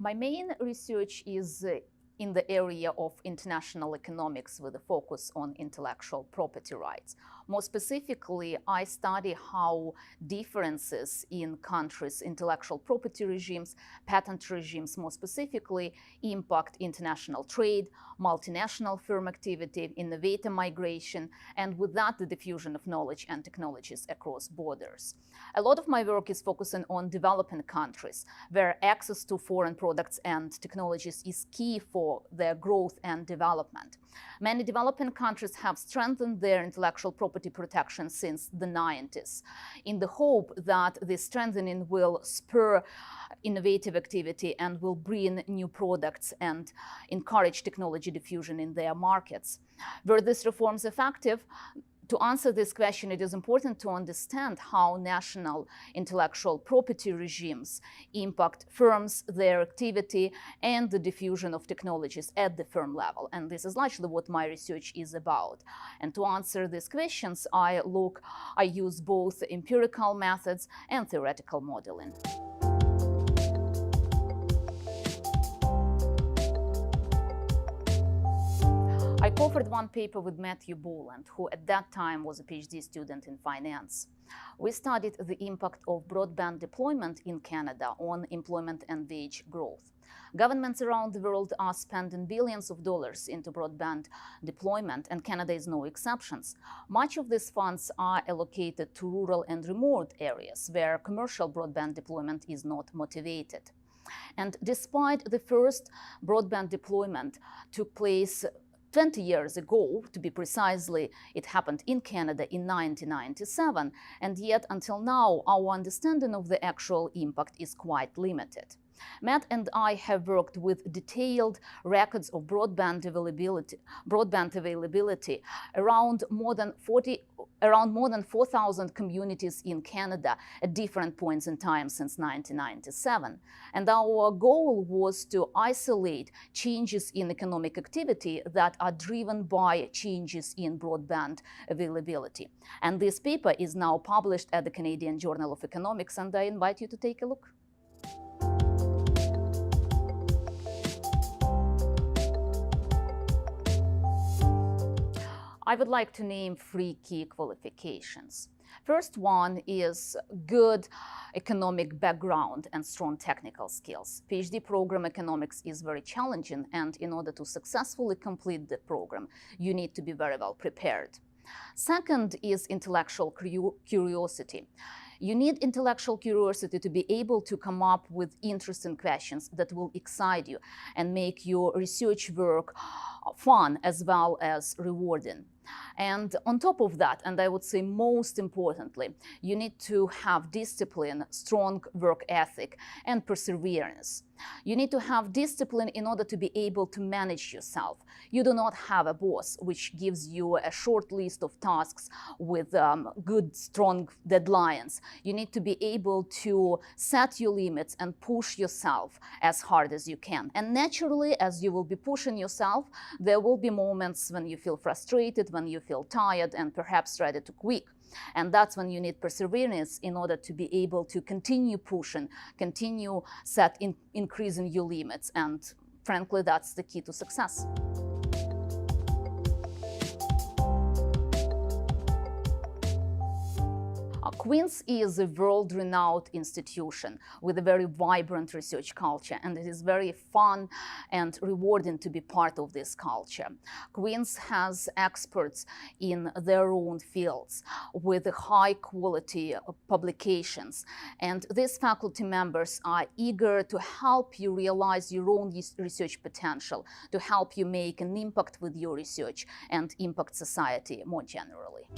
My main research is in the area of international economics with a focus on intellectual property rights. More specifically, I study how differences in countries' intellectual property regimes, patent regimes more specifically, impact international trade, multinational firm activity, innovator migration, and with that, the diffusion of knowledge and technologies across borders. A lot of my work is focusing on developing countries, where access to foreign products and technologies is key for their growth and development. Many developing countries have strengthened their intellectual property protection since the 90s, in the hope that this strengthening will spur innovative activity and will bring new products and encourage technology diffusion in their markets. Were these reforms effective? To answer this question, it is important to understand how national intellectual property regimes impact firms, their activity, and the diffusion of technologies at the firm level. And this is largely what my research is about. And to answer these questions, I use both empirical methods and theoretical modeling. I co-authored one paper with Matthew Boland, who at that time was a Ph.D. student in finance. We studied the impact of broadband deployment in Canada on employment and wage growth. Governments around the world are spending billions of dollars into broadband deployment, and Canada is no exception. Much of these funds are allocated to rural and remote areas where commercial broadband deployment is not motivated. And despite the first broadband deployment took place 20 years ago, to be precisely, it happened in Canada in 1997, and yet until now our understanding of the actual impact is quite limited. Matt and I have worked with detailed records of broadband availability around more than 4,000 communities in Canada at different points in time since 1997. And our goal was to isolate changes in economic activity that are driven by changes in broadband availability. And this paper is now published at the Canadian Journal of Economics, and I invite you to take a look. I would like to name 3 key qualifications. First one is good economic background and strong technical skills. PhD program economics is very challenging, and in order to successfully complete the program, you need to be very well prepared. Second is intellectual curiosity. You need intellectual curiosity to be able to come up with interesting questions that will excite you and make your research work fun as well as rewarding. And on top of that, and I would say most importantly, you need to have discipline, strong work ethic, and perseverance. You need to have discipline in order to be able to manage yourself. You do not have a boss which gives you a short list of tasks with good, strong deadlines. You need to be able to set your limits and push yourself as hard as you can. And naturally, as you will be pushing yourself, there will be moments when you feel frustrated, when you feel tired, and perhaps ready to quit. And that's when you need perseverance in order to be able to continue pushing, continue increasing your limits. And frankly, that's the key to success. Queen's is a world-renowned institution with a very vibrant research culture, and it is very fun and rewarding to be part of this culture. Queen's has experts in their own fields with high-quality publications, and these faculty members are eager to help you realize your own research potential, to help you make an impact with your research and impact society more generally.